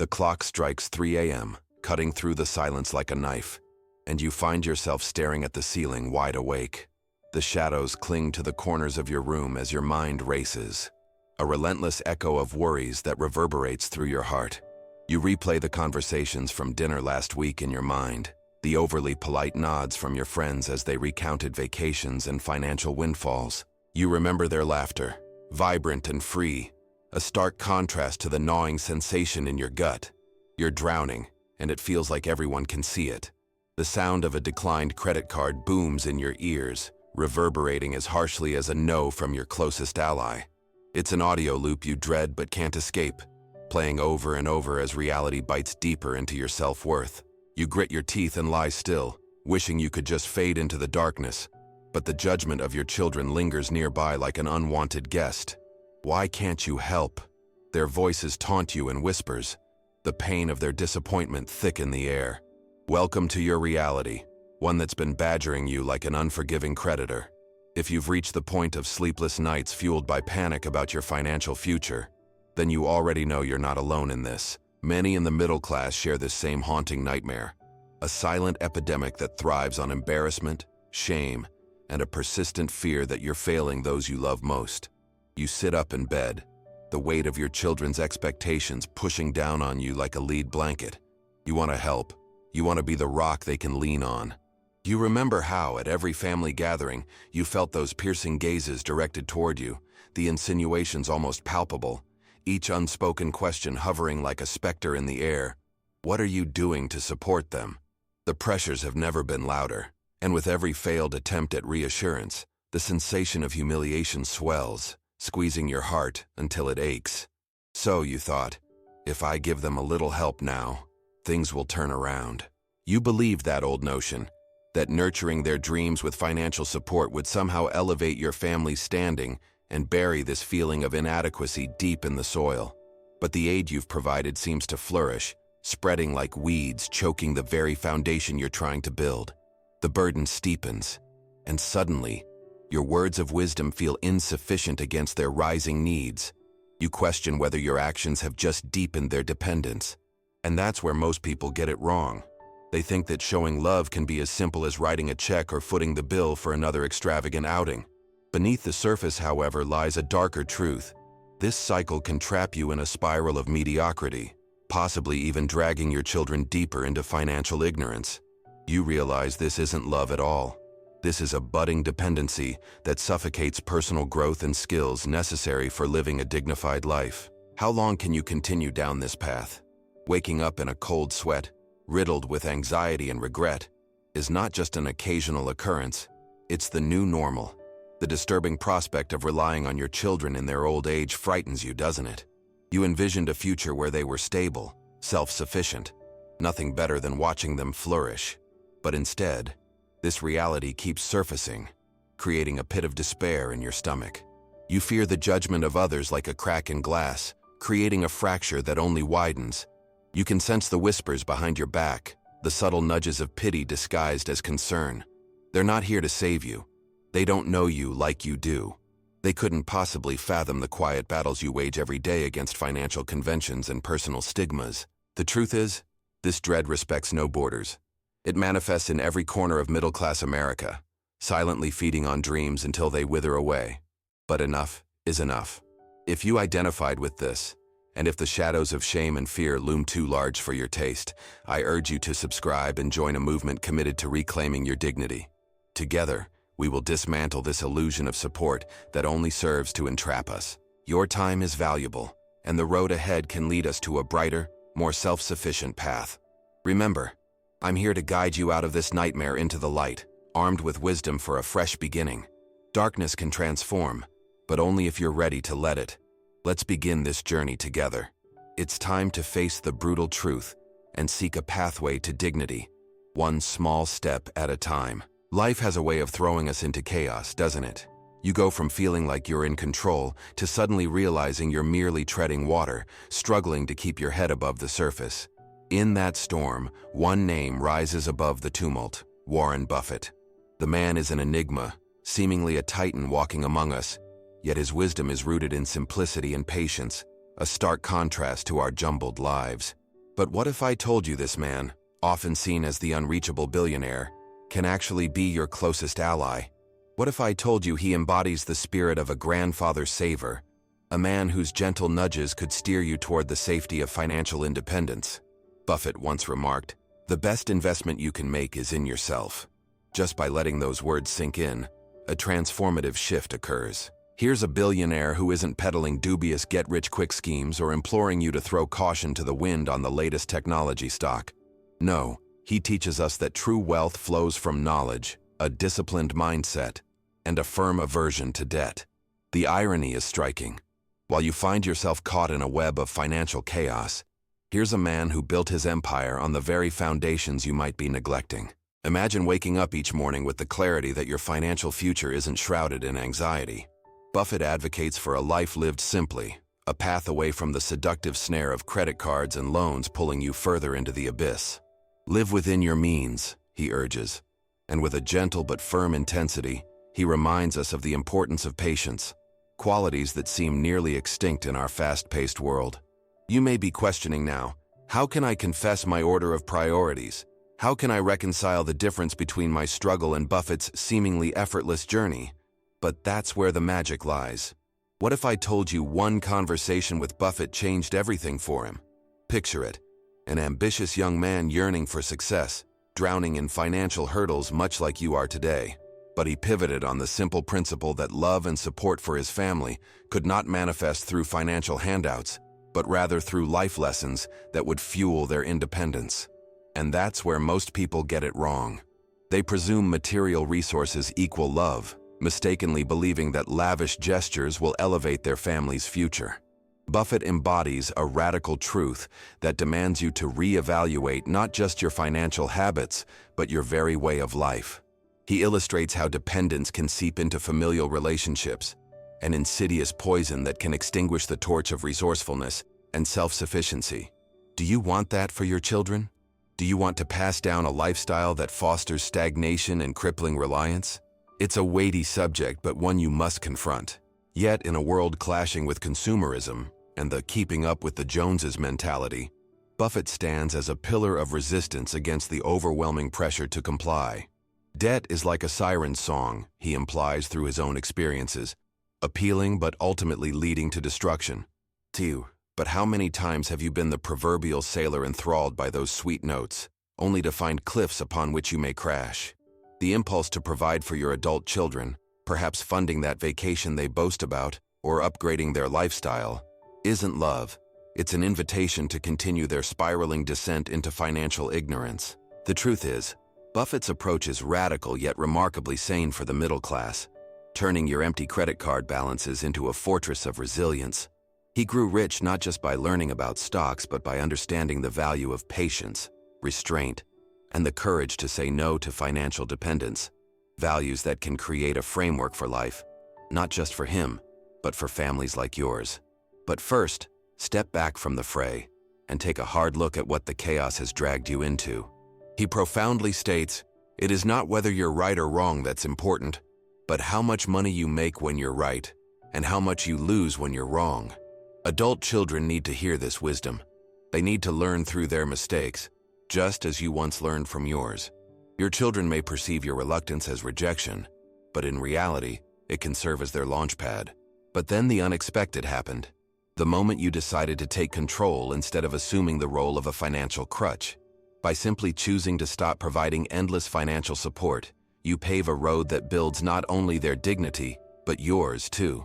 The clock strikes 3 a.m., cutting through the silence like a knife, and you find yourself staring at the ceiling wide awake. The shadows cling to the corners of your room as your mind races, a relentless echo of worries that reverberates through your heart. You replay the conversations from dinner last week in your mind, the overly polite nods from your friends as they recounted vacations and financial windfalls. You remember their laughter, vibrant and free, a stark contrast to the gnawing sensation in your gut. You're drowning, and it feels like everyone can see it. The sound of a declined credit card booms in your ears, reverberating as harshly as a no from your closest ally. It's an audio loop you dread but can't escape, playing over and over as reality bites deeper into your self-worth. You grit your teeth and lie still, wishing you could just fade into the darkness, but the judgment of your children lingers nearby like an unwanted guest. Why can't you help? Their voices taunt you in whispers, the pain of their disappointment thick in the air. Welcome to your reality, one that's been badgering you like an unforgiving creditor. If you've reached the point of sleepless nights fueled by panic about your financial future, then you already know you're not alone in this. Many in the middle class share this same haunting nightmare, a silent epidemic that thrives on embarrassment, shame, and a persistent fear that you're failing those you love most. You sit up in bed, the weight of your children's expectations pushing down on you like a lead blanket. You want to help. You want to be the rock they can lean on. You remember how, at every family gathering, you felt those piercing gazes directed toward you, the insinuations almost palpable, each unspoken question hovering like a specter in the air. What are you doing to support them? The pressures have never been louder, and with every failed attempt at reassurance, the sensation of humiliation swells, squeezing your heart until it aches. So, you thought, if I give them a little help now, things will turn around. You believed that old notion, that nurturing their dreams with financial support would somehow elevate your family's standing and bury this feeling of inadequacy deep in the soil. But the aid you've provided seems to flourish, spreading like weeds, choking the very foundation you're trying to build. The burden steepens, and suddenly, your words of wisdom feel insufficient against their rising needs. You question whether your actions have just deepened their dependence. And that's where most people get it wrong. They think that showing love can be as simple as writing a check or footing the bill for another extravagant outing. Beneath the surface, however, lies a darker truth. This cycle can trap you in a spiral of mediocrity, possibly even dragging your children deeper into financial ignorance. You realize this isn't love at all. This is a budding dependency that suffocates personal growth and skills necessary for living a dignified life. How long can you continue down this path? Waking up in a cold sweat, riddled with anxiety and regret, is not just an occasional occurrence. It's the new normal. The disturbing prospect of relying on your children in their old age frightens you, doesn't it? You envisioned a future where they were stable, self-sufficient, nothing better than watching them flourish. But instead, this reality keeps surfacing, creating a pit of despair in your stomach. You fear the judgment of others like a crack in glass, creating a fracture that only widens. You can sense the whispers behind your back, the subtle nudges of pity disguised as concern. They're not here to save you. They don't know you like you do. They couldn't possibly fathom the quiet battles you wage every day against financial conventions and personal stigmas. The truth is, this dread respects no borders. It manifests in every corner of middle-class America, silently feeding on dreams until they wither away. But enough is enough. If you identified with this, and if the shadows of shame and fear loom too large for your taste, I urge you to subscribe and join a movement committed to reclaiming your dignity. Together, we will dismantle this illusion of support that only serves to entrap us. Your time is valuable, and the road ahead can lead us to a brighter, more self-sufficient path. Remember, I'm here to guide you out of this nightmare into the light, armed with wisdom for a fresh beginning. Darkness can transform, but only if you're ready to let it. Let's begin this journey together. It's time to face the brutal truth and seek a pathway to dignity, one small step at a time. Life has a way of throwing us into chaos, doesn't it? You go from feeling like you're in control to suddenly realizing you're merely treading water, struggling to keep your head above the surface. In that storm, one name rises above the tumult: Warren Buffett. The man is an enigma, seemingly a titan walking among us, yet his wisdom is rooted in simplicity and patience, a stark contrast to our jumbled lives. But what if I told you this man, often seen as the unreachable billionaire, can actually be your closest ally? What if I told you he embodies the spirit of a grandfather saver, a man whose gentle nudges could steer you toward the safety of financial independence? Buffett once remarked, "The best investment you can make is in yourself." Just by letting those words sink in, a transformative shift occurs. Here's a billionaire who isn't peddling dubious get-rich-quick schemes or imploring you to throw caution to the wind on the latest technology stock. No, he teaches us that true wealth flows from knowledge, a disciplined mindset, and a firm aversion to debt. The irony is striking. While you find yourself caught in a web of financial chaos, here's a man who built his empire on the very foundations you might be neglecting. Imagine waking up each morning with the clarity that your financial future isn't shrouded in anxiety. Buffett advocates for a life lived simply, a path away from the seductive snare of credit cards and loans pulling you further into the abyss. Live within your means, he urges, and with a gentle but firm intensity, he reminds us of the importance of patience, qualities that seem nearly extinct in our fast-paced world. You may be questioning now, how can I confess my order of priorities? How can I reconcile the difference between my struggle and Buffett's seemingly effortless journey? But that's where the magic lies. What if I told you one conversation with Buffett changed everything for him? Picture it, an ambitious young man yearning for success, drowning in financial hurdles much like you are today. But he pivoted on the simple principle that love and support for his family could not manifest through financial handouts, but rather through life lessons that would fuel their independence. And that's where most people get it wrong. They presume material resources equal love, mistakenly believing that lavish gestures will elevate their family's future. Buffett embodies a radical truth that demands you to reevaluate not just your financial habits, but your very way of life. He illustrates how dependence can seep into familial relationships, an insidious poison that can extinguish the torch of resourcefulness and self-sufficiency. Do you want that for your children? Do you want to pass down a lifestyle that fosters stagnation and crippling reliance? It's a weighty subject, but one you must confront. Yet, in a world clashing with consumerism and the keeping up with the Joneses mentality, Buffett stands as a pillar of resistance against the overwhelming pressure to comply. Debt is like a siren song, he implies through his own experiences, appealing but ultimately leading to destruction. But how many times have you been the proverbial sailor enthralled by those sweet notes, only to find cliffs upon which you may crash? The impulse to provide for your adult children, perhaps funding that vacation they boast about, or upgrading their lifestyle, isn't love. It's an invitation to continue their spiraling descent into financial ignorance. The truth is, Buffett's approach is radical yet remarkably sane for the middle class, turning your empty credit card balances into a fortress of resilience. He grew rich not just by learning about stocks, but by understanding the value of patience, restraint, and the courage to say no to financial dependence, values that can create a framework for life, not just for him, but for families like yours. But first, step back from the fray and take a hard look at what the chaos has dragged you into. He profoundly states, "It is not whether you're right or wrong that's important, but how much money you make when you're right, and how much you lose when you're wrong." Adult children need to hear this wisdom. They need to learn through their mistakes, just as you once learned from yours. Your children may perceive your reluctance as rejection, but in reality, it can serve as their launchpad. But then the unexpected happened. The moment you decided to take control instead of assuming the role of a financial crutch. By simply choosing to stop providing endless financial support, you pave a road that builds not only their dignity, but yours too.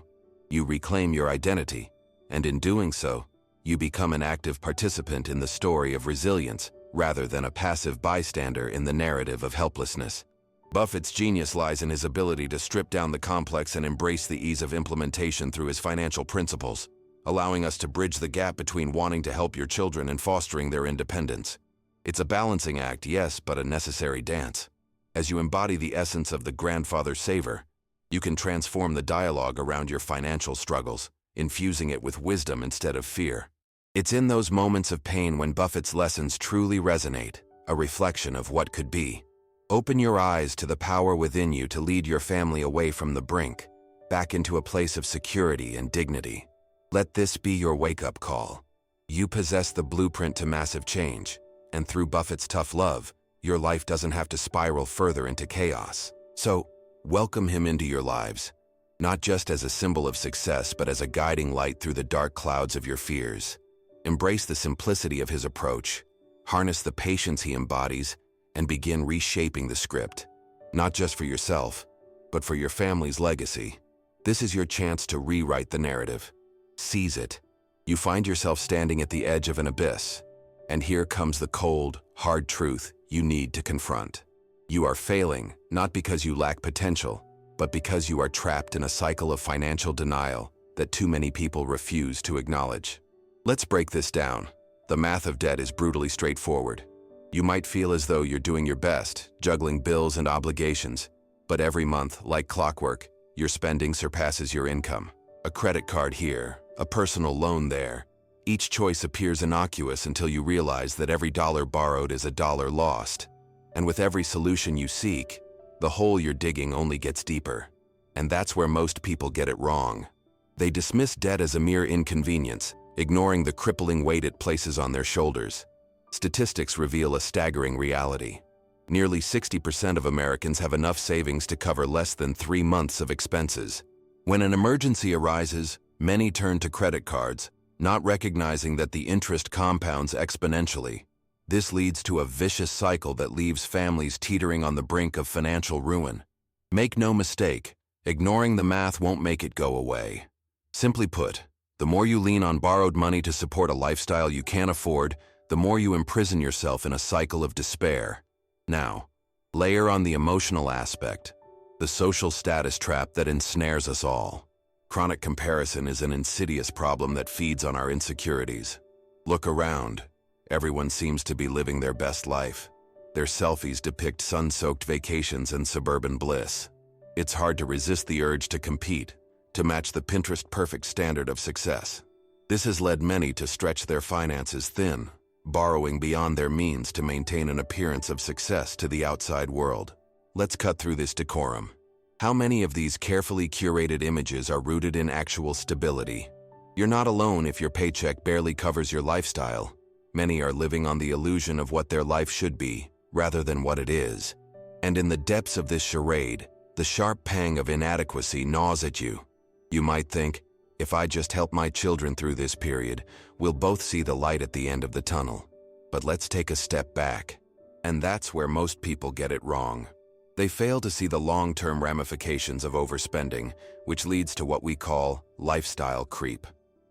You reclaim your identity, and in doing so, you become an active participant in the story of resilience, rather than a passive bystander in the narrative of helplessness. Buffett's genius lies in his ability to strip down the complex and embrace the ease of implementation through his financial principles, allowing us to bridge the gap between wanting to help your children and fostering their independence. It's a balancing act, yes, but a necessary dance. As you embody the essence of the grandfather saver, you can transform the dialogue around your financial struggles, infusing it with wisdom instead of fear. It's in those moments of pain when Buffett's lessons truly resonate, a reflection of what could be. Open your eyes to the power within you to lead your family away from the brink, back into a place of security and dignity. Let this be your wake-up call. You possess the blueprint to massive change, and through Buffett's tough love, your life doesn't have to spiral further into chaos. So, welcome him into your lives, not just as a symbol of success, but as a guiding light through the dark clouds of your fears. Embrace the simplicity of his approach, harness the patience he embodies, and begin reshaping the script, not just for yourself, but for your family's legacy. This is your chance to rewrite the narrative. Seize it. You find yourself standing at the edge of an abyss, and here comes the cold, hard truth you need to confront. You are failing, not because you lack potential, but because you are trapped in a cycle of financial denial that too many people refuse to acknowledge. Let's break this down. The math of debt is brutally straightforward. You might feel as though you're doing your best, juggling bills and obligations, but every month, like clockwork, your spending surpasses your income. A credit card here, a personal loan there. Each choice appears innocuous until you realize that every dollar borrowed is a dollar lost. And with every solution you seek, the hole you're digging only gets deeper. And that's where most people get it wrong. They dismiss debt as a mere inconvenience, ignoring the crippling weight it places on their shoulders. Statistics reveal a staggering reality. Nearly 60% of Americans have enough savings to cover less than 3 months of expenses. When an emergency arises, many turn to credit cards, not recognizing that the interest compounds exponentially. This leads to a vicious cycle that leaves families teetering on the brink of financial ruin. Make no mistake, ignoring the math won't make it go away. Simply put, the more you lean on borrowed money to support a lifestyle you can't afford, the more you imprison yourself in a cycle of despair. Now, layer on the emotional aspect, the social status trap that ensnares us all. Chronic comparison is an insidious problem that feeds on our insecurities. Look around. Everyone seems to be living their best life. Their selfies depict sun-soaked vacations and suburban bliss. It's hard to resist the urge to compete, to match the Pinterest-perfect standard of success. This has led many to stretch their finances thin, borrowing beyond their means to maintain an appearance of success to the outside world. Let's cut through this decorum. How many of these carefully curated images are rooted in actual stability? You're not alone if your paycheck barely covers your lifestyle. Many are living on the illusion of what their life should be, rather than what it is. And in the depths of this charade, the sharp pang of inadequacy gnaws at you. You might think, if I just help my children through this period, we'll both see the light at the end of the tunnel. But let's take a step back. And that's where most people get it wrong. They fail to see the long-term ramifications of overspending, which leads to what we call lifestyle creep.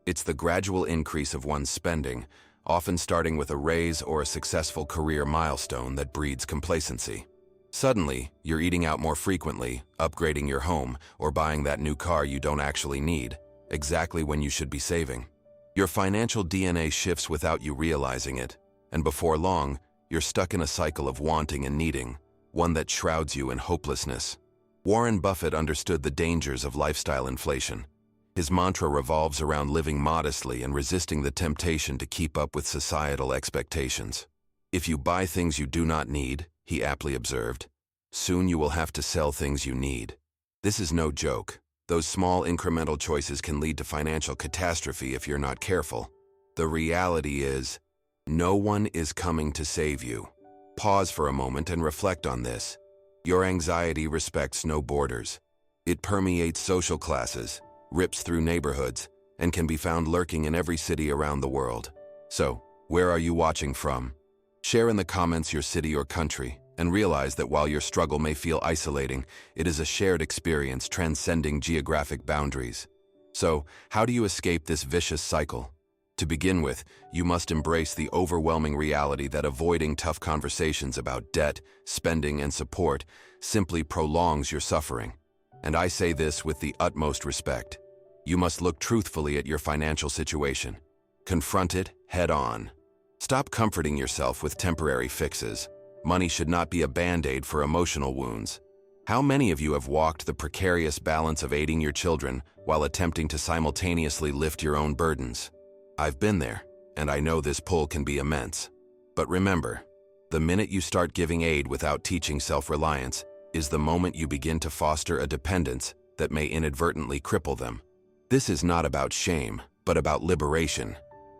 It's the gradual increase of one's spending, often starting with a raise or a successful career milestone that breeds complacency. Suddenly, you're eating out more frequently, upgrading your home, or buying that new car you don't actually need, exactly when you should be saving. Your financial DNA shifts without you realizing it, and before long, you're stuck in a cycle of wanting and needing, one that shrouds you in hopelessness. Warren Buffett understood the dangers of lifestyle inflation. His mantra revolves around living modestly and resisting the temptation to keep up with societal expectations. If you buy things you do not need, he aptly observed, soon you will have to sell things you need. This is no joke. Those small incremental choices can lead to financial catastrophe if you're not careful. The reality is, no one is coming to save you. Pause for a moment and reflect on this. Your anxiety respects no borders. It permeates social classes, rips through neighborhoods, and can be found lurking in every city around the world. So, where are you watching from? Share in the comments your city or country, and realize that while your struggle may feel isolating, it is a shared experience transcending geographic boundaries. So, how do you escape this vicious cycle? To begin with, you must embrace the overwhelming reality that avoiding tough conversations about debt, spending, and support simply prolongs your suffering. And I say this with the utmost respect. You must look truthfully at your financial situation. Confront it head on. Stop comforting yourself with temporary fixes. Money should not be a band-aid for emotional wounds. How many of you have walked the precarious balance of aiding your children while attempting to simultaneously lift your own burdens? I've been there, and I know this pull can be immense. But remember, the minute you start giving aid without teaching self-reliance is the moment you begin to foster a dependence that may inadvertently cripple them. This is not about shame, but about liberation.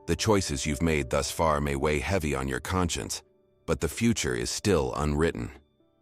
The choices you've made thus far may weigh heavy on your conscience, but the future is still unwritten.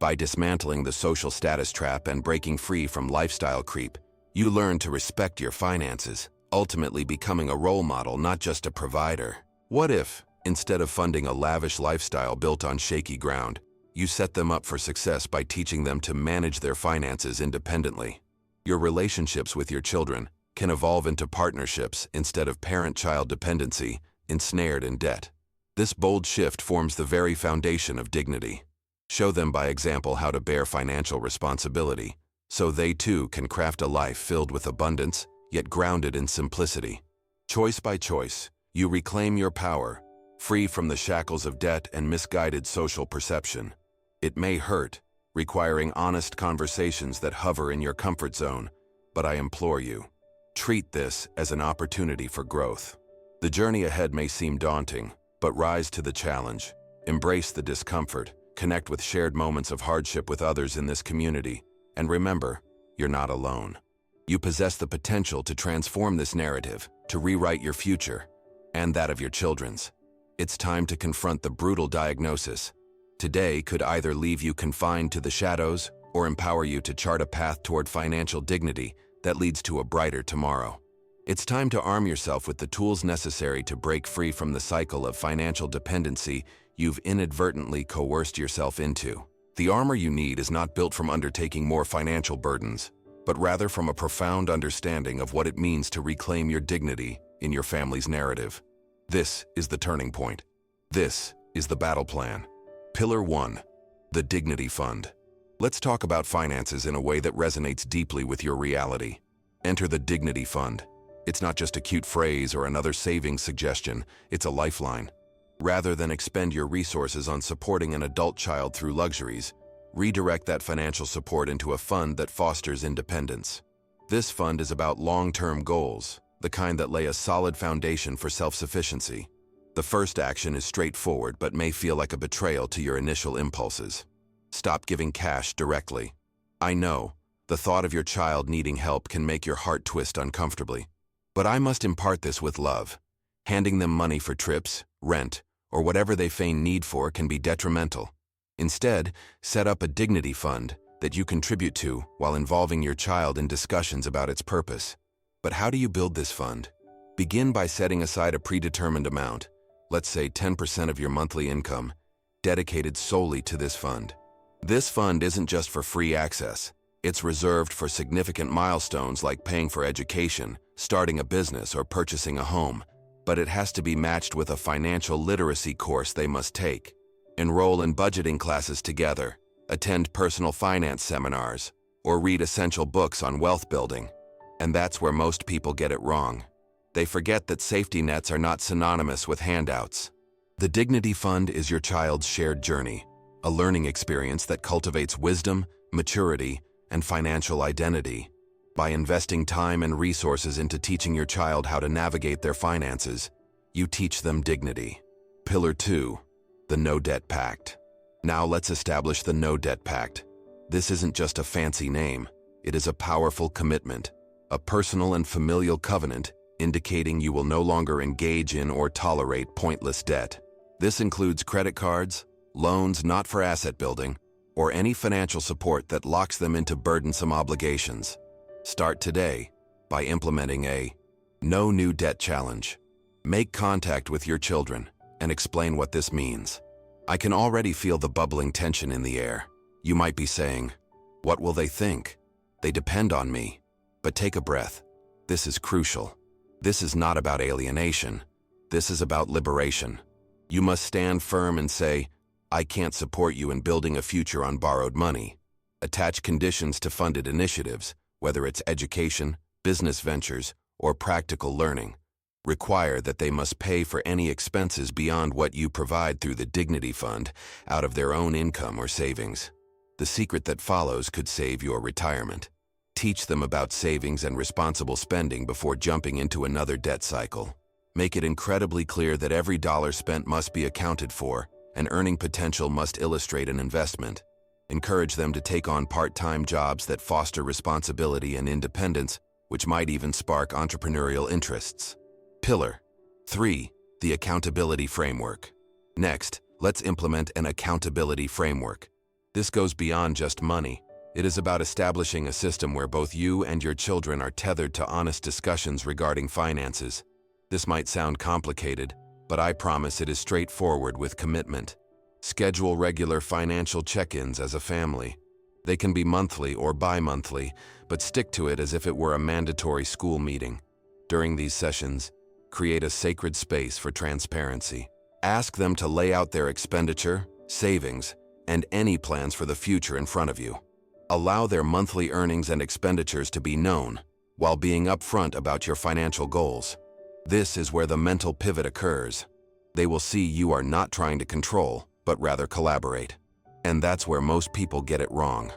By dismantling the social status trap and breaking free from lifestyle creep, you learn to respect your finances, ultimately becoming a role model, not just a provider. What if, instead of funding a lavish lifestyle built on shaky ground, you set them up for success by teaching them to manage their finances independently? Your relationships with your children can evolve into partnerships instead of parent-child dependency, ensnared in debt. This bold shift forms the very foundation of dignity. Show them by example how to bear financial responsibility, so they too can craft a life filled with abundance, yet grounded in simplicity. Choice by choice, you reclaim your power, free from the shackles of debt and misguided social perception. It may hurt, requiring honest conversations that hover in your comfort zone, but I implore you, treat this as an opportunity for growth. The journey ahead may seem daunting, but rise to the challenge. Embrace the discomfort, connect with shared moments of hardship with others in this community, and remember, you're not alone. You possess the potential to transform this narrative, to rewrite your future, and that of your children's. It's time to confront the brutal diagnosis. Today could either leave you confined to the shadows or empower you to chart a path toward financial dignity that leads to a brighter tomorrow. It's time to arm yourself with the tools necessary to break free from the cycle of financial dependency you've inadvertently coerced yourself into. The armor you need is not built from undertaking more financial burdens, but rather from a profound understanding of what it means to reclaim your dignity in your family's narrative. This is the turning point. This is the battle plan. Pillar 1, the Dignity Fund. Let's talk about finances in a way that resonates deeply with your reality. Enter the Dignity Fund. It's not just a cute phrase or another savings suggestion, it's a lifeline. Rather than expend your resources on supporting an adult child through luxuries, redirect that financial support into a fund that fosters independence. This fund is about long-term goals, the kind that lay a solid foundation for self-sufficiency. The first action is straightforward but may feel like a betrayal to your initial impulses. Stop giving cash directly. I know, the thought of your child needing help can make your heart twist uncomfortably. But I must impart this with love. Handing them money for trips, rent, or whatever they feign need for can be detrimental. Instead, set up a dignity fund that you contribute to while involving your child in discussions about its purpose. But how do you build this fund? Begin by setting aside a predetermined amount, let's say 10% of your monthly income, dedicated solely to this fund. This fund isn't just for free access. It's reserved for significant milestones like paying for education, starting a business, or purchasing a home. But it has to be matched with a financial literacy course they must take. Enroll in budgeting classes together, attend personal finance seminars, or read essential books on wealth building. And that's where most people get it wrong. They forget that safety nets are not synonymous with handouts. The Dignity Fund is your child's shared journey, a learning experience that cultivates wisdom, maturity, and financial identity. By investing time and resources into teaching your child how to navigate their finances, you teach them dignity. Pillar 2, the No Debt Pact. Now let's establish the No Debt Pact. This isn't just a fancy name, it is a powerful commitment, a personal and familial covenant indicating you will no longer engage in or tolerate pointless debt. This includes credit cards, loans not for asset building, or any financial support that locks them into burdensome obligations. Start today by implementing a No New Debt Challenge. Make contact with your children and explain what this means. I can already feel the bubbling tension in the air. You might be saying, "What will they think? They depend on me." But take a breath. This is crucial. This is not about alienation. This is about liberation. You must stand firm and say, "I can't support you in building a future on borrowed money." Attach conditions to funded initiatives, whether it's education, business ventures, or practical learning. Require that they must pay for any expenses beyond what you provide through the Dignity Fund out of their own income or savings. The secret that follows could save your retirement. Teach them about savings and responsible spending before jumping into another debt cycle. Make it incredibly clear that every dollar spent must be accounted for, and earning potential must illustrate an investment. Encourage them to take on part-time jobs that foster responsibility and independence, which might even spark entrepreneurial interests. Pillar 3, the accountability framework. Next, let's implement an accountability framework. This goes beyond just money. It is about establishing a system where both you and your children are tethered to honest discussions regarding finances. This might sound complicated, but I promise it is straightforward with commitment. Schedule regular financial check-ins as a family. They can be monthly or bi-monthly, but stick to it as if it were a mandatory school meeting. During these sessions, create a sacred space for transparency. Ask them to lay out their expenditure, savings, and any plans for the future in front of you. Allow their monthly earnings and expenditures to be known, while being upfront about your financial goals. This is where the mental pivot occurs. They will see you are not trying to control, but rather collaborate. And that's where most people get it wrong.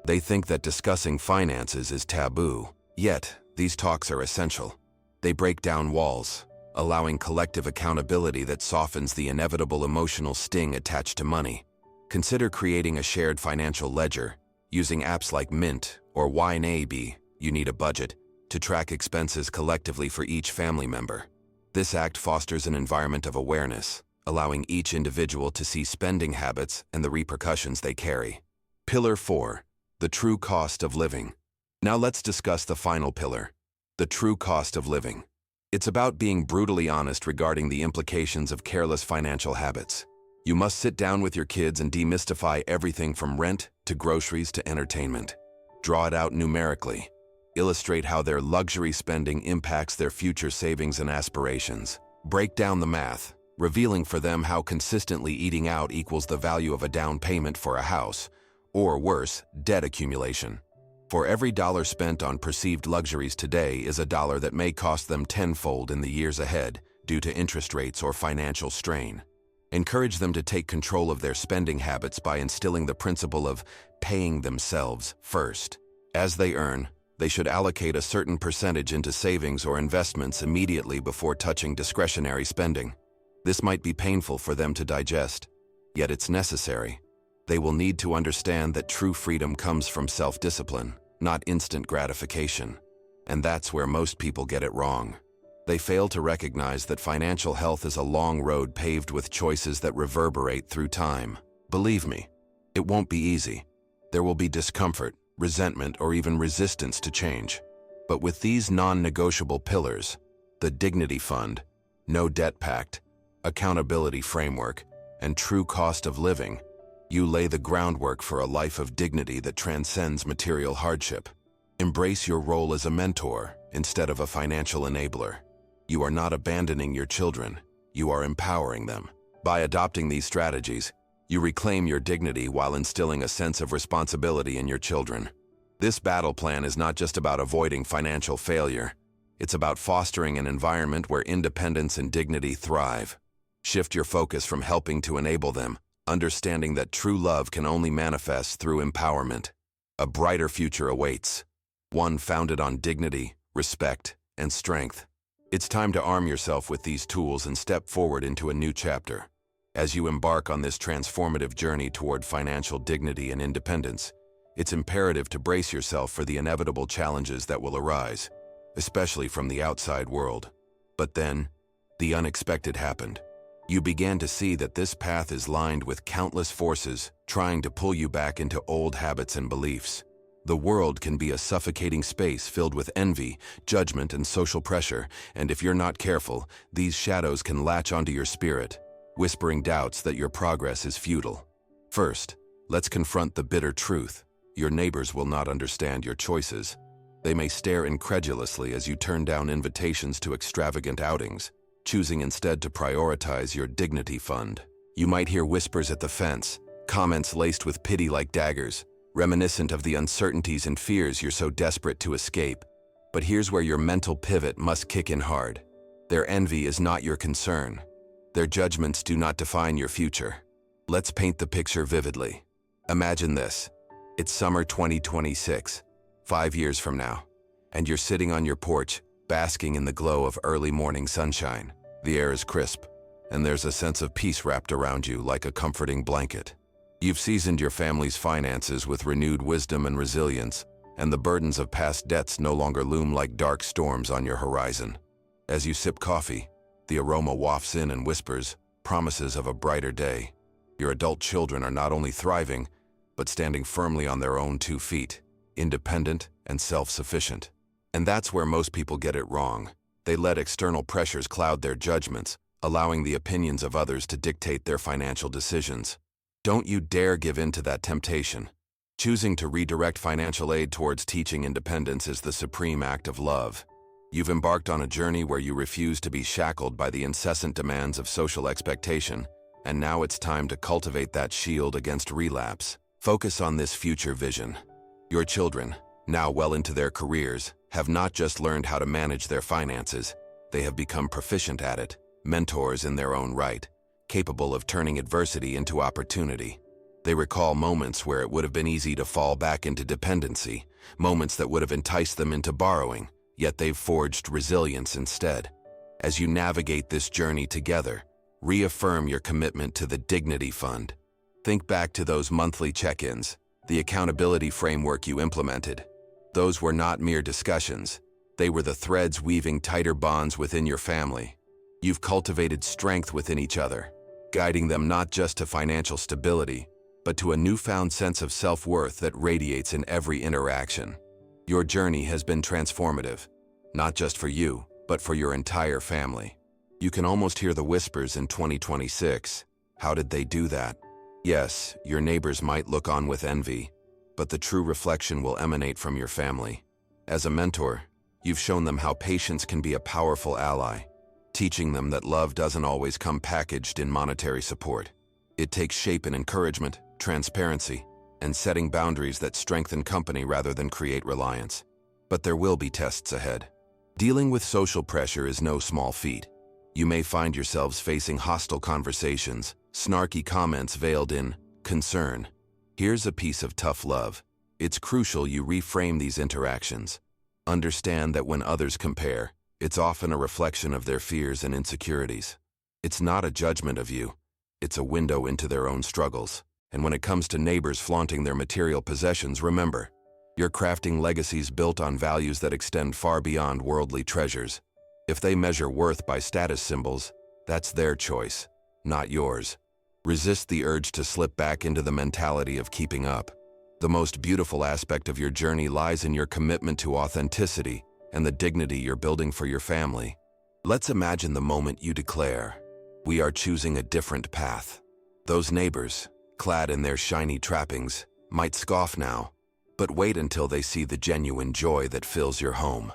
They think that discussing finances is taboo. Yet, these talks are essential. They break down walls, allowing collective accountability that softens the inevitable emotional sting attached to money. Consider creating a shared financial ledger, using apps like Mint or YNAB, you need a budget, to track expenses collectively for each family member. This act fosters an environment of awareness, allowing each individual to see spending habits and the repercussions they carry. Pillar 4, the true cost of living. Now let's discuss the final pillar, the true cost of living. It's about being brutally honest regarding the implications of careless financial habits. You must sit down with your kids and demystify everything from rent to groceries to entertainment. Draw it out numerically. Illustrate how their luxury spending impacts their future savings and aspirations. Break down the math, revealing for them how consistently eating out equals the value of a down payment for a house, or worse, debt accumulation. For every dollar spent on perceived luxuries today is a dollar that may cost them tenfold in the years ahead due to interest rates or financial strain. Encourage them to take control of their spending habits by instilling the principle of paying themselves first. As they earn, they should allocate a certain percentage into savings or investments immediately before touching discretionary spending. This might be painful for them to digest, yet it's necessary. They will need to understand that true freedom comes from self-discipline, not instant gratification. And that's where most people get it wrong. They fail to recognize that financial health is a long road paved with choices that reverberate through time. Believe me, it won't be easy. There will be discomfort, resentment, or even resistance to change. But with these non-negotiable pillars, the Dignity Fund, No Debt Pact, Accountability Framework, and True Cost of Living, you lay the groundwork for a life of dignity that transcends material hardship. Embrace your role as a mentor instead of a financial enabler. You are not abandoning your children, you are empowering them. By adopting these strategies, you reclaim your dignity while instilling a sense of responsibility in your children. This battle plan is not just about avoiding financial failure. It's about fostering an environment where independence and dignity thrive. Shift your focus from helping to enable them, understanding that true love can only manifest through empowerment. A brighter future awaits, one founded on dignity, respect, and strength. It's time to arm yourself with these tools and step forward into a new chapter. As you embark on this transformative journey toward financial dignity and independence, it's imperative to brace yourself for the inevitable challenges that will arise, especially from the outside world. But then, the unexpected happened. You began to see that this path is lined with countless forces trying to pull you back into old habits and beliefs. The world can be a suffocating space filled with envy, judgment, and social pressure, and if you're not careful, these shadows can latch onto your spirit, whispering doubts that your progress is futile. First, let's confront the bitter truth. Your neighbors will not understand your choices. They may stare incredulously as you turn down invitations to extravagant outings, choosing instead to prioritize your dignity fund. You might hear whispers at the fence, comments laced with pity like daggers, reminiscent of the uncertainties and fears you're so desperate to escape. But here's where your mental pivot must kick in hard. Their envy is not your concern. Their judgments do not define your future. Let's paint the picture vividly. Imagine this. It's summer 2026, 5 years from now, and you're sitting on your porch, basking in the glow of early morning sunshine. The air is crisp, and there's a sense of peace wrapped around you like a comforting blanket. You've seasoned your family's finances with renewed wisdom and resilience, and the burdens of past debts no longer loom like dark storms on your horizon. As you sip coffee, The aroma wafts in and whispers promises of a brighter day. Your adult children are not only thriving, but standing firmly on their own 2 feet, independent and self-sufficient. And that's where most people get it wrong. They let external pressures cloud their judgments, allowing the opinions of others to dictate their financial decisions. Don't you dare give in to that temptation. Choosing to redirect financial aid towards teaching independence is the supreme act of love. You've embarked on a journey where you refuse to be shackled by the incessant demands of social expectation, and now it's time to cultivate that shield against relapse. Focus on this future vision. Your children, now well into their careers, have not just learned how to manage their finances, they have become proficient at it, mentors in their own right, capable of turning adversity into opportunity. They recall moments where it would have been easy to fall back into dependency, moments that would have enticed them into borrowing, yet they've forged resilience instead. As you navigate this journey together, reaffirm your commitment to the Dignity Fund. Think back to those monthly check-ins, the accountability framework you implemented. Those were not mere discussions. They were the threads weaving tighter bonds within your family. You've cultivated strength within each other, guiding them not just to financial stability, but to a newfound sense of self-worth that radiates in every interaction. Your journey has been transformative, not just for you, but for your entire family. You can almost hear the whispers in 2026. How did they do that? Yes, your neighbors might look on with envy, but the true reflection will emanate from your family. As a mentor, you've shown them how patience can be a powerful ally, teaching them that love doesn't always come packaged in monetary support. It takes shape in encouragement, transparency, and setting boundaries that strengthen company rather than create reliance. But there will be tests ahead. Dealing with social pressure is no small feat. You may find yourselves facing hostile conversations, snarky comments veiled in concern. Here's a piece of tough love. It's crucial you reframe these interactions. Understand that when others compare, it's often a reflection of their fears and insecurities. It's not a judgment of you. It's a window into their own struggles. And when it comes to neighbors flaunting their material possessions, remember, you're crafting legacies built on values that extend far beyond worldly treasures. If they measure worth by status symbols, that's their choice, not yours. Resist the urge to slip back into the mentality of keeping up. The most beautiful aspect of your journey lies in your commitment to authenticity and the dignity you're building for your family. Let's imagine the moment you declare, "We are choosing a different path." Those neighbors, clad in their shiny trappings, might scoff now, but wait until they see the genuine joy that fills your home.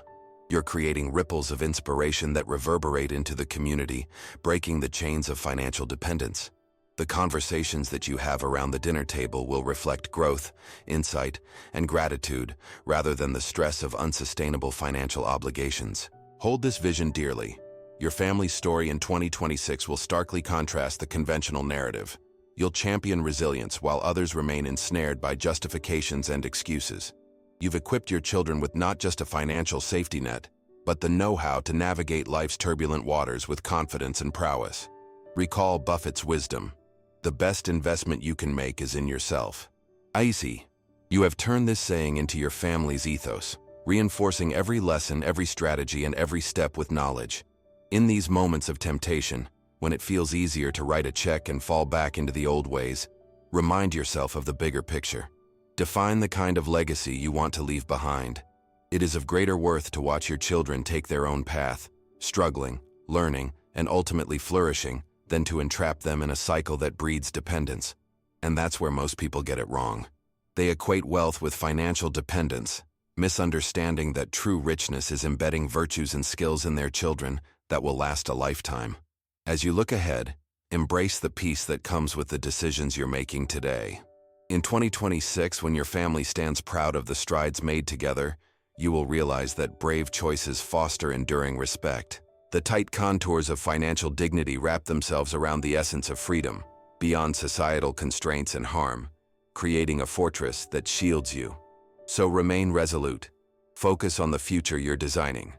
You're creating ripples of inspiration that reverberate into the community, breaking the chains of financial dependence. The conversations that you have around the dinner table will reflect growth, insight, and gratitude rather than the stress of unsustainable financial obligations. Hold this vision dearly. Your family's story in 2026 will starkly contrast the conventional narrative. You'll champion resilience while others remain ensnared by justifications and excuses. You've equipped your children with not just a financial safety net, but the know-how to navigate life's turbulent waters with confidence and prowess. Recall Buffett's wisdom. The best investment you can make is in yourself. Icy, you have turned this saying into your family's ethos, reinforcing every lesson, every strategy, and every step with knowledge. In these moments of temptation, when it feels easier to write a check and fall back into the old ways, remind yourself of the bigger picture. Define the kind of legacy you want to leave behind. It is of greater worth to watch your children take their own path, struggling, learning, and ultimately flourishing, than to entrap them in a cycle that breeds dependence. And that's where most people get it wrong. They equate wealth with financial dependence, misunderstanding that true richness is embedding virtues and skills in their children that will last a lifetime. As you look ahead, embrace the peace that comes with the decisions you're making today. In 2026, when your family stands proud of the strides made together, you will realize that brave choices foster enduring respect. The tight contours of financial dignity wrap themselves around the essence of freedom, beyond societal constraints and harm, creating a fortress that shields you. So remain resolute. Focus on the future you're designing.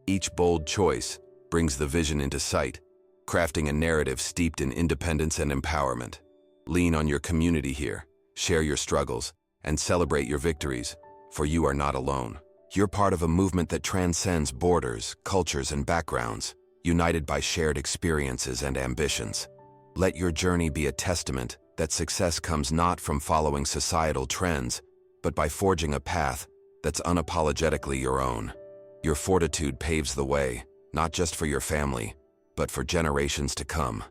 Each bold choice brings the vision into sight, crafting a narrative steeped in independence and empowerment. Lean on your community here, share your struggles, and celebrate your victories, for you are not alone. You're part of a movement that transcends borders, cultures, and backgrounds. united by shared experiences and ambitions. Let your journey be a testament that success comes not from following societal trends, but by forging a path that's unapologetically your own. Your fortitude paves the way, not just for your family, but for generations to come.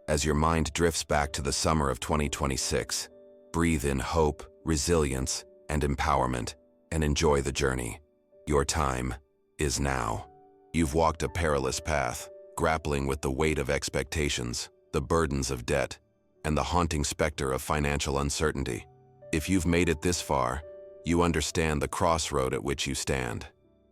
As your mind drifts back to the summer of 2026, breathe in hope, resilience, and empowerment, and enjoy the journey. Your time is now. You've walked a perilous path, grappling with the weight of expectations, the burdens of debt, and the haunting specter of financial uncertainty. If you've made it this far, you understand the crossroad at which you stand.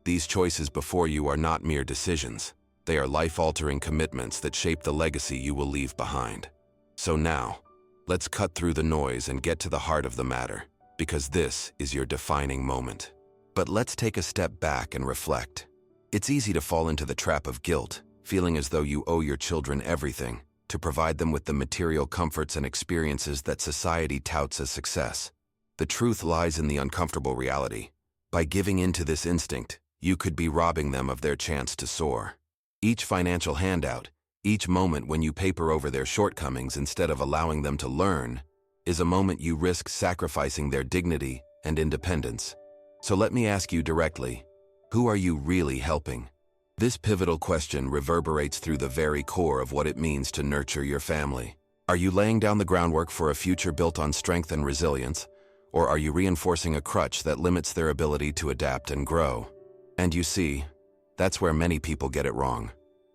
These choices before you are not mere decisions. They are life-altering commitments that shape the legacy you will leave behind. So now, let's cut through the noise and get to the heart of the matter, because this is your defining moment. But let's take a step back and reflect. It's easy to fall into the trap of guilt, feeling as though you owe your children everything, to provide them with the material comforts and experiences that society touts as success. The truth lies in the uncomfortable reality. By giving in to this instinct, you could be robbing them of their chance to soar. Each financial handout, each moment when you paper over their shortcomings instead of allowing them to learn, is a moment you risk sacrificing their dignity and independence. So let me ask you directly, who are you really helping? This pivotal question reverberates through the very core of what it means to nurture your family. Are you laying down the groundwork for a future built on strength and resilience, or are you reinforcing a crutch that limits their ability to adapt and grow? And you see, that's where many people get it wrong.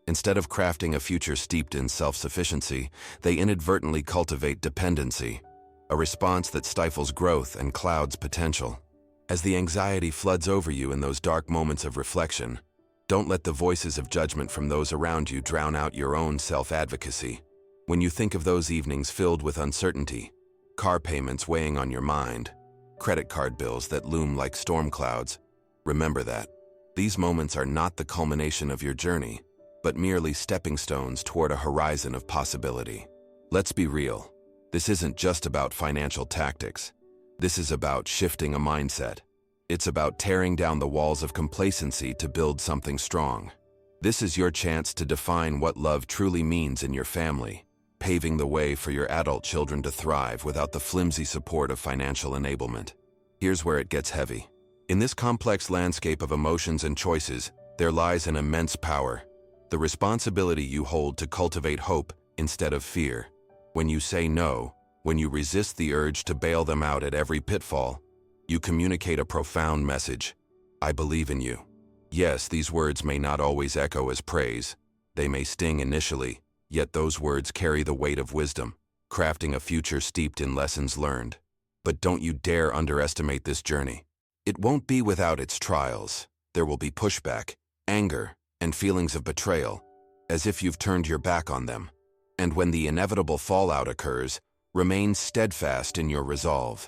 Instead of crafting a future steeped in self-sufficiency, they inadvertently cultivate dependency, a response that stifles growth and clouds potential. As the anxiety floods over you in those dark moments of reflection, don't let the voices of judgment from those around you drown out your own self-advocacy. When you think of those evenings filled with uncertainty, car payments weighing on your mind, credit card bills that loom like storm clouds, remember that these moments are not the culmination of your journey, but merely stepping stones toward a horizon of possibility. Let's be real. This isn't just about financial tactics. This is about shifting a mindset. It's about tearing down the walls of complacency to build something strong. This is your chance to define what love truly means in your family, paving the way for your adult children to thrive without the flimsy support of financial enablement. Here's where it gets heavy. In this complex landscape of emotions and choices, there lies an immense power. The responsibility you hold to cultivate hope instead of fear. When you say no, when you resist the urge to bail them out at every pitfall, you communicate a profound message. I believe in you. Yes, these words may not always echo as praise. They may sting initially, yet those words carry the weight of wisdom, crafting a future steeped in lessons learned. But don't you dare underestimate this journey. It won't be without its trials. There will be pushback, anger, and feelings of betrayal, as if you've turned your back on them. And when the inevitable fallout occurs, remain steadfast in your resolve.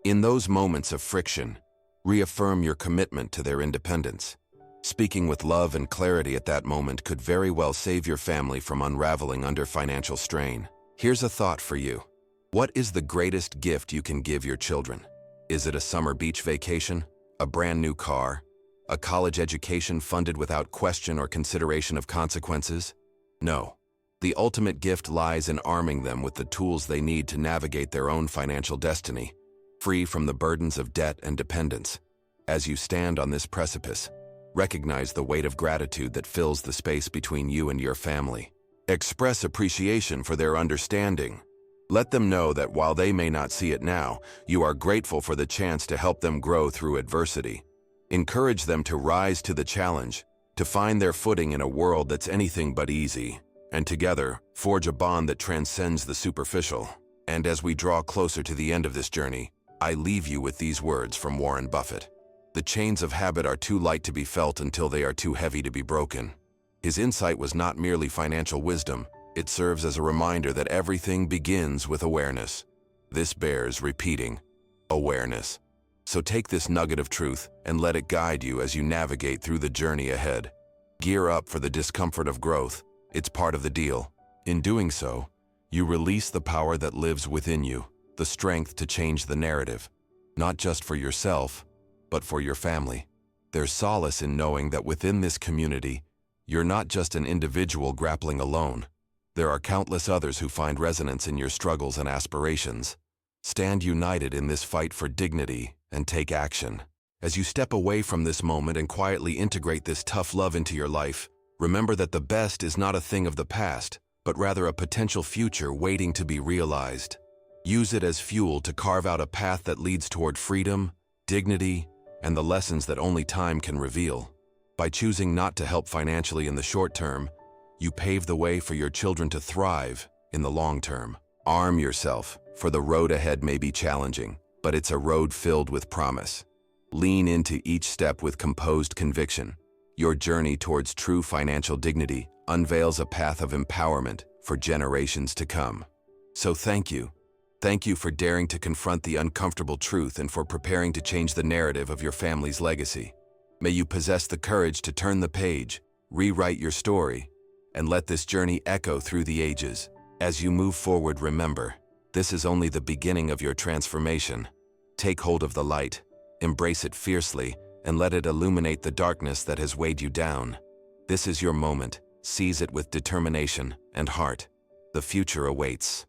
In those moments of friction, reaffirm your commitment to their independence. Speaking with love and clarity at that moment could very well save your family from unraveling under financial strain. Here's a thought for you. What is the greatest gift you can give your children? Is it a summer beach vacation, a brand new car, a college education funded without question or consideration of consequences? No. The ultimate gift lies in arming them with the tools they need to navigate their own financial destiny, free from the burdens of debt and dependence. As you stand on this precipice, recognize the weight of gratitude that fills the space between you and your family. Express appreciation for their understanding. Let them know that while they may not see it now, you are grateful for the chance to help them grow through adversity. Encourage them to rise to the challenge, to find their footing in a world that's anything but easy, and together, forge a bond that transcends the superficial. And as we draw closer to the end of this journey, I leave you with these words from Warren Buffett. The chains of habit are too light to be felt until they are too heavy to be broken. His insight was not merely financial wisdom, it serves as a reminder that everything begins with awareness. This bears repeating. Awareness. So take this nugget of truth and let it guide you as you navigate through the journey ahead. Gear up for the discomfort of growth. It's part of the deal. In doing so, you release the power that lives within you, the strength to change the narrative, not just for yourself, but for your family. There's solace in knowing that within this community, You're not just an individual grappling alone. There are countless others who find resonance in your struggles and aspirations. Stand united in this fight for dignity and take action. As you step away from this moment and quietly integrate this tough love into your life, remember that the best is not a thing of the past, but rather a potential future waiting to be realized. Use it as fuel to carve out a path that leads toward freedom, dignity, and the lessons that only time can reveal. By choosing not to help financially in the short term, you pave the way for your children to thrive in the long term. Arm yourself, for the road ahead may be challenging, but it's a road filled with promise. Lean into each step with composed conviction. Your journey towards true financial dignity unveils a path of empowerment for generations to come. So thank you. Thank you for daring to confront the uncomfortable truth and for preparing to change the narrative of your family's legacy. May you possess the courage to turn the page, rewrite your story, and let this journey echo through the ages. As you move forward, remember, this is only the beginning of your transformation. Take hold of the light, embrace it fiercely, and let it illuminate the darkness that has weighed you down. This is your moment. Seize it with determination and heart. The future awaits.